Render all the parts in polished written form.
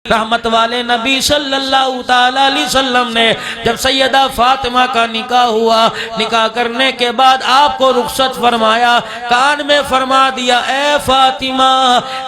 رحمت والے نبی صلی اللہ تعالی علیہ وسلم نے جب سیدہ فاطمہ کا نکاح ہوا، نکاح کرنے کے بعد آپ کو رخصت فرمایا، کان میں فرما دیا اے فاطمہ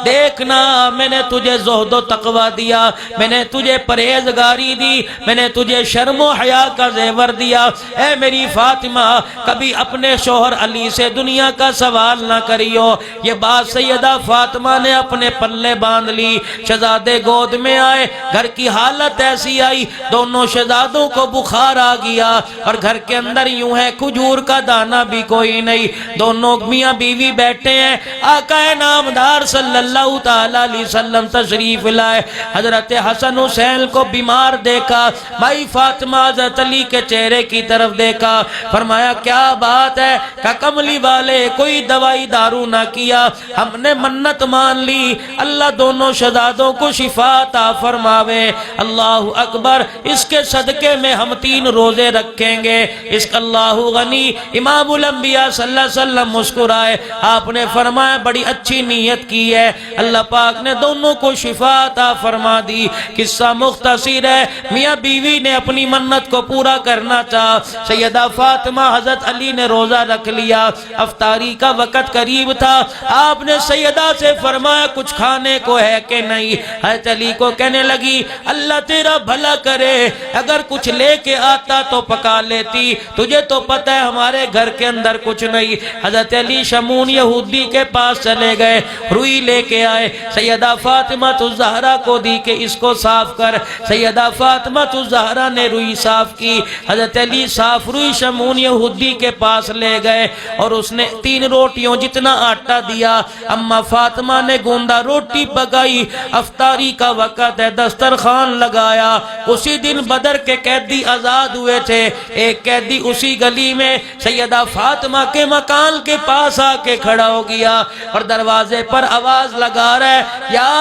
دیکھنا میں نے تجھے زہد و تقوی دیا، میں نے تجھے پرہیزگاری دی، میں نے تجھے شرم و حیا کا زیور دیا، اے میری فاطمہ کبھی اپنے شوہر علی سے دنیا کا سوال نہ کریو۔ یہ بات سیدہ فاطمہ نے اپنے پلے باندھ لی۔ شہزادے گود میں آئے، گھر کی حالت ایسی آئی، دونوں شہزادوں کو بخار آ گیا اور گھر کے اندر یوں ہے کھجور کا دانہ بھی کوئی نہیں، دونوں میاں بیوی بیٹھے ہیں۔ آقا نامدار صلی اللہ تعالی علیہ وسلم تشریف لائے، حضرت حسن حسین کو بیمار دیکھا، بھائی فاطمہ حضرت علی کے چہرے کی طرف دیکھا، فرمایا کیا بات ہے کہ کملی والے کوئی دوائی دارو نہ کیا، ہم نے منت مان لی اللہ دونوں شہزادوں کو شفا عطا فرماوے۔ اللہ اکبر، اس کے صدقے میں ہم 3 روزے رکھیں گے۔ اس کا اللہ غنی امام الانبیاء صلی اللہ علیہ وسلم مسکرائے، آپ نے فرمایا بڑی اچھی نیت کی ہے، اللہ پاک نے دونوں کو شفا عطا فرما دی۔ قصہ مختصر ہے، میاں بیوی نے اپنی منت کو پورا کرنا چاہا، سیدہ فاطمہ حضرت علی نے روزہ رکھ لیا، افطاری کا وقت قریب تھا، آپ نے سیدہ سے فرمایا کچھ کھانے کو ہے کہ نہیں؟ حضرت علی کو کہنے لگی اللہ تیرا بھلا کرے، اگر کچھ لے کے آتا تو پکا لیتی، تجھے تو پتہ ہے ہمارے گھر کے اندر کچھ نہیں۔ حضرت علی شمون یہودی کے پاس چلے گئے، روئی لے کے آئے، سیدہ فاطمہ الزہرا کو دی کہ اس کو صاف کر، سیدہ فاطمہ الزہرا نے روئی صاف کی، حضرت علی صاف روئی شمون یہودی کے پاس لے گئے اور اس نے 3 روٹیوں جتنا آٹا دیا، اما فاطمہ نے گوندا روٹی پکائی، افطاری کا وقت ہے، دسترخوان لگایا۔ اسی دن بدر کے قیدی آزاد ہوئے تھے، ایک قیدی اسی گلی میں سیدہ فاطمہ کے مکان کے پاس آ کے کھڑا ہو گیا اور دروازے پر آواز لگا رہا ہے یا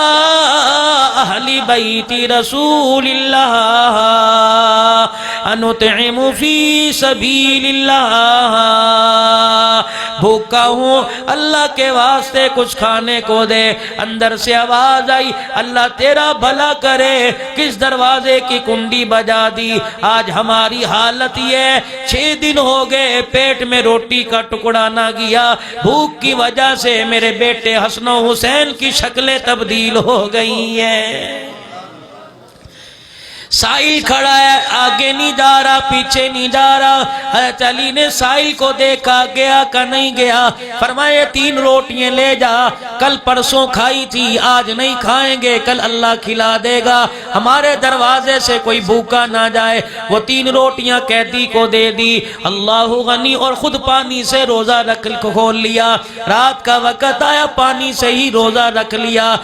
اہل بیت رسول اللہ انطعم فی سبیل اللہ، بھوکا ہوں اللہ کے واسطے کچھ کھانے کو دے۔ اندر سے آواز آئی اللہ تیرا بھلا کرے، کس دروازے کی کنڈی بجا دی؟ آج ہماری حالت یہ 6 دن ہو گئے پیٹ میں روٹی کا ٹکڑا نہ گیا، بھوک کی وجہ سے میرے بیٹے حسن و حسین کی شکلیں تبدیل ہو گئی ہیں۔ سائل کھڑا ہے، آگے نہیں جا رہا پیچھے نہیں جا رہا۔ حضرت علی نے سائل کو دیکھا، گیا کہ نہیں گیا، فرمایا 3 روٹیاں لے جا، کل پرسوں کھائی تھی آج نہیں کھائیں گے، کل اللہ کھلا دے گا، ہمارے دروازے سے کوئی بھوکا نہ جائے۔ وہ 3 روٹیاں قیدی کو دے دی، اللہ غنی، اور خود پانی سے روزہ رکھ کھول لیا۔ رات کا وقت آیا، پانی سے ہی روزہ رکھ لیا۔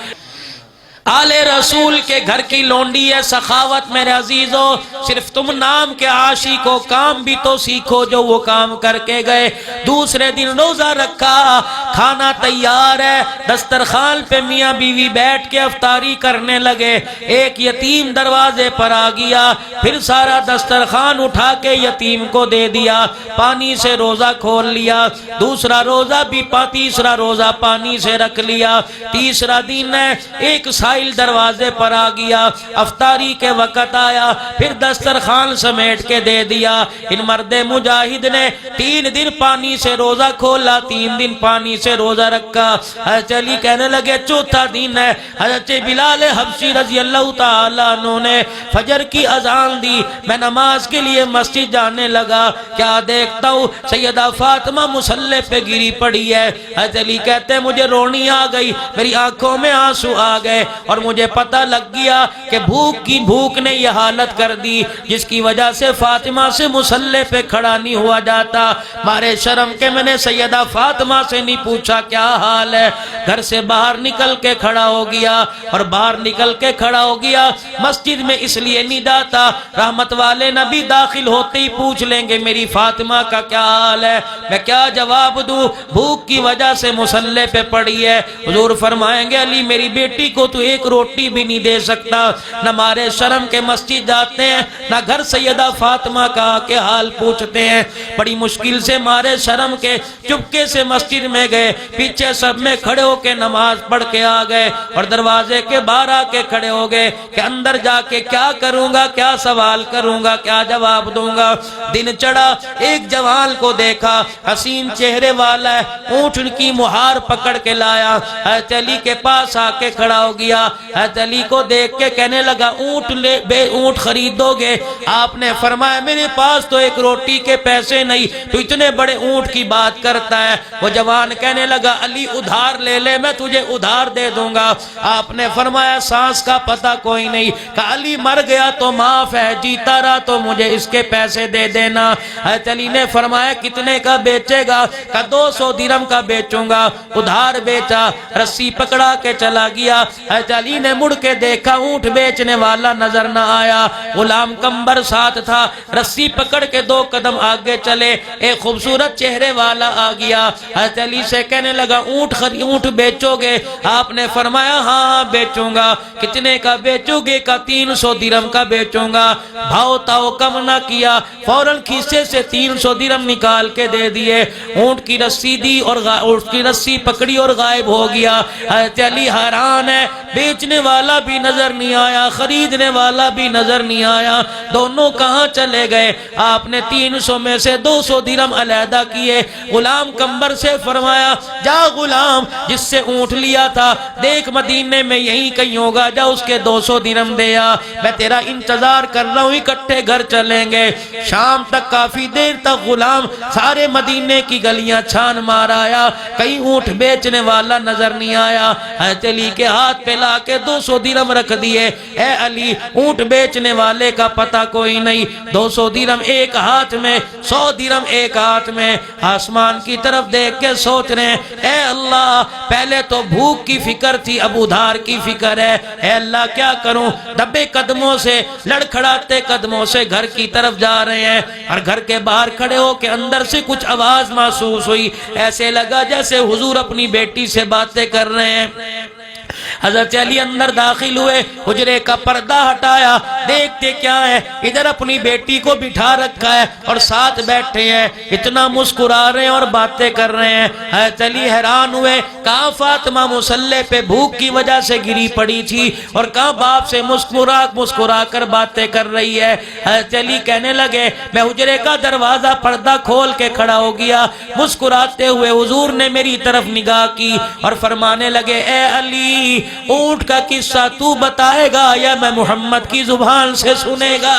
آل رسول کے گھر کی لونڈی ہے سخاوت میرے عزیزو، صرف تم نام کے عاشق ہو، کام بھی تو سیکھو جو وہ کام کر کے گئے۔ دوسرے دن روزہ رکھا، کھانا تیار ہے، دسترخوان پہ میاں بیوی بیٹھ کے افطاری کرنے لگے، ایک یتیم دروازے پر آ گیا، پھر سارا دسترخوان اٹھا کے یتیم کو دے دیا، پانی سے روزہ کھول لیا، دوسرا روزہ بھی تیسرا روزہ پانی سے رکھ لیا۔ تیسرا دن ہے، ایک سائل دروازے پر آ گیا، افطاری کے وقت آیا، پھر دسترخوان سمیٹ کے دے دیا۔ ان مرد مجاہد نے 3 دن پانی سے روزہ کھولا، 3 دن پانی سے روزہ رکھا۔ حضرت علی کہنے لگے چوتھا دن ہے، حضرت بلال حبشی رضی اللہ تعالیٰ عنہ نے فجر کی اذان دی، میں نماز کے لیے مسجد جانے لگا، کیا دیکھتا ہوں سیدہ فاطمہ مصلی پہ گری پڑی ہے۔ حضرت علی کہتے ہیں مجھے رونی آ گئی، میری آنکھوں میں آنسو آ گئے اور مجھے پتہ لگ گیا کہ بھوک نے یہ حالت کر دی جس کی وجہ سے فاطمہ سے مصلی پہ کھڑا نہیں ہوا جاتا۔ مارے شرم کے میں نے سیدہ فاطمہ سے نہیں پوچھا کیا حال ہے، گھر سے باہر نکل کے کھڑا ہو گیا، اور باہر نکل کے کھڑا ہو گیا، مسجد میں اس لیے نہیں جاتا، رحمت والے نبی داخل ہوتے ہی پوچھ لیں گے میری فاطمہ کا کیا حال ہے، میں کیا جواب دوں، بھوک کی وجہ سے مصلی پہ پڑی ہے۔ حضور فرمائیں گے علی میری بیٹی کو تو ایک روٹی بھی نہیں دے سکتا، نہ مارے شرم کے مسجد جاتے ہیں، نہ گھر سیدہ فاطمہ کا کے حال پوچھتے ہیں، بڑی مشکل سے مارے شرم کے چپکے سے مسجد میں گئے، پیچھے سب میں کھڑے ہو کے نماز پڑھ کے آ گئے اور دروازے کے باہر آ کے کھڑے ہو گئے کہ اندر جا کے کیا کروں گا، کیا سوال کروں گا، کیا جواب دوں گا۔ دن چڑھا، ایک جوان کو دیکھا، حسین چہرے والا ہے، اونٹ کی مہار پکڑ کے لایا، حضرت علی کے پاس آ کے کھڑا ہو گیا، حضرت علی کو دیکھ کے کہنے لگا اونٹ خریدو گے؟ آپ نے فرمایا میرے پاس تو ایک روٹی کے پیسے نہیں، تو اتنے بڑے اونٹ کی بات کرتا ہے۔ وہ جوان کہنے لگا علی ادھار لے لے، میں تجھے ادھار دے دوں گا۔ آپ نے فرمایا سانس کا پتہ کوئی نہیں، کہ علی مر گیا تو معاف ہے، جیتا رہا تو مجھے اس کے پیسے دے دینا۔ حضرت علی نے فرمایا کتنے کا بیچے گا؟ کہ 200 درہم کا بیچوں گا۔ ادھار بیچا، رسی پکڑا کے چلا گیا۔ حضرت علی نے مڑ کے دیکھا، اونٹ بیچنے والا نظر نہ آیا، غلام کمبر ساتھ تھا، رسی پکڑ کے 2 قدم آگے چلے، ایک خوبصورت چہرے والا آ گیا، حضرت علی سے کہنے لگا اونٹ بیچو گے؟ آپ نے فرمایا ہاں بیچوں گا۔ کتنے کا بیچو گے؟ کا 300 درہم کا بیچوں گا۔ بھاؤ تاؤ کم نہ کیا، فوراً کھیسے سے 300 درہم نکال کے دے دیے، اونٹ کی رسی دی اور اونٹ کی رسی پکڑی اور غائب ہو گیا۔ حضرت علی حیران ہے، بیچنے والا بھی نظر نہیں آیا، خریدنے والا بھی نظر نہیں آیا، دونوں کہاں چلے گئے؟ آپ نے 300 میں سے 200 درہم علیحدہ کیے، غلام کمبر سے فرمایا جا غلام جس سے اونٹ لیا تھا دیکھ مدینے میں یہیں کہیں ہوگا، جا اس کے 200 درہم دیا، میں تیرا انتظار کر رہا ہوں، اکٹھے گھر چلیں گے۔ شام تک کافی دیر تک غلام سارے مدینے کی گلیاں چھان مار آیا، کہیں اونٹ بیچنے والا نظر نہیں آیا۔ حضرت علی کے ہاتھ پہ لا کے 200 درہم رکھ دیے، اے علی اونٹ بیچنے والے کا پتہ کوئی نہیں، 200 درہم ایک ہاتھ میں، 100 درہم ایک ہاتھ میں، آسمان کی طرف دیکھ کے سوچ رہے ہیں اے اللہ پہلے تو بھوک کی فکر تھی، اب ادھار کی فکر ہے، اے اللہ کیا کروں؟ دبے قدموں سے لڑکھڑاتے قدموں سے گھر کی طرف جا رہے ہیں، اور گھر کے باہر کھڑے ہو کے اندر سے کچھ آواز محسوس ہوئی، ایسے لگا جیسے حضور اپنی بیٹی سے باتیں کر رہے ہیں۔ حضرت علی اندر داخل ہوئے، حجرے کا پردہ ہٹایا، دیکھتے کیا ہے، ادھر اپنی بیٹی کو بٹھا رکھا ہے اور ساتھ بیٹھے ہیں، اتنا مسکرا رہے ہیں اور باتیں کر رہے ہیں۔ حضرت علی حیران ہوئے، کہاں فاطمہ مصلی پہ بھوک کی وجہ سے گری پڑی تھی اور کہاں باپ سے مسکرا کر باتیں کر رہی ہے۔ حضرت علی کہنے لگے میں حجرے کا دروازہ پردہ کھول کے کھڑا ہو گیا، مسکراتے ہوئے حضور نے میری طرف نگاہ کی اور فرمانے لگے اے علی اونٹ کا قصہ تو بتائے گا یا میں محمد کی زبان سے سنے گا؟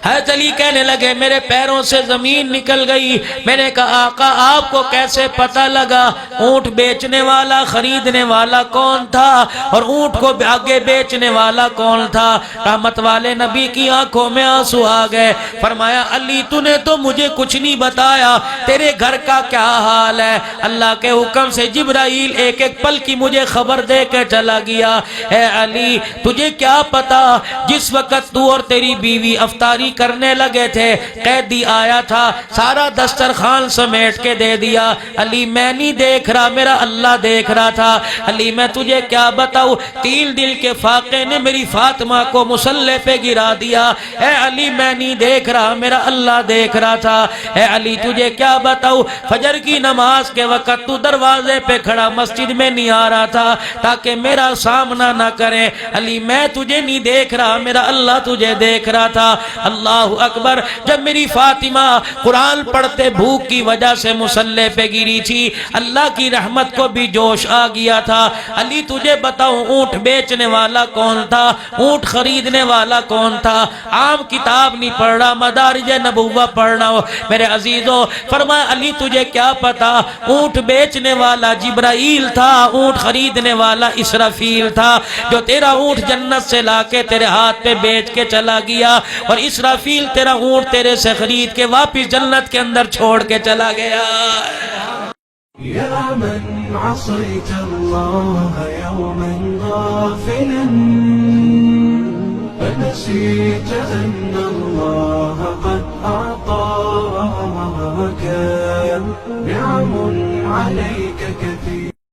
حضرت علی کہنے لگے میرے پیروں سے زمین نکل گئی، میں نے کہا آقا آپ کو کیسے پتہ لگا اونٹ بیچنے والا خریدنے والا کون تھا اور اونٹ کو آگے بیچنے والا کون تھا؟ رحمت والے نبی کی آنکھوں میں آنسو آ گئے، فرمایا علی تو نے تو مجھے کچھ نہیں بتایا، تیرے گھر کا کیا حال ہے؟ اللہ کے حکم سے جبرائیل ایک ایک پل کی مجھے خبر دے کے چلا گیا، اے علی تجھے کیا پتا جس وقت تو اور تیری بیوی افطاری کرنے لگے تھے قیدی آیا تھا، سارا دسترخوان سمیٹ کے دے دیا، علی میں نہیں دیکھ رہا میرا اللہ دیکھ رہا تھا، علی میں تجھے کیا بتاؤں تیل دل کے فاقے نے میری فاطمہ کو مصلی پہ گرا دیا، اے علی میں نہیں دیکھ رہا میرا اللہ دیکھ رہا تھا، اے علی تجھے کیا بتاؤں فجر کی نماز کے وقت تو دروازے پہ کھڑا مسجد میں نہیں آ رہا تھا تاکہ میرا سامنا نہ کرے، علی میں تجھے نہیں دیکھ رہا میرا اللہ تجھے دیکھ رہا تھا۔ اللہ اکبر، جب میری فاطمہ قرآن پڑھتے بھوک کی وجہ سے مصلی پہ گری تھی اللہ کی رحمت کو بھی جوش آ گیا تھا، علی تجھے بتاؤں اونٹ بیچنے والا کون تھا، اونٹ خریدنے والا کون تھا؟ عام کتاب نہیں پڑھ رہا، مدارج نبوہ پڑھنا ہو میرے عزیزوں۔ فرمایا علی تجھے کیا پتا اونٹ بیچنے والا جبرائیل تھا، اونٹ خریدنے والا اسرافیل تھا، جو تیرا اونٹ جنت سے لا کے تیرے ہاتھ پہ بیچ کے چلا گیا اور اسرافیل تیرا اونٹ تیرے سے خرید کے واپس جنت کے اندر چھوڑ کے چلا گیا۔ يا من عصيت الله يوما غافلا فنسيت أن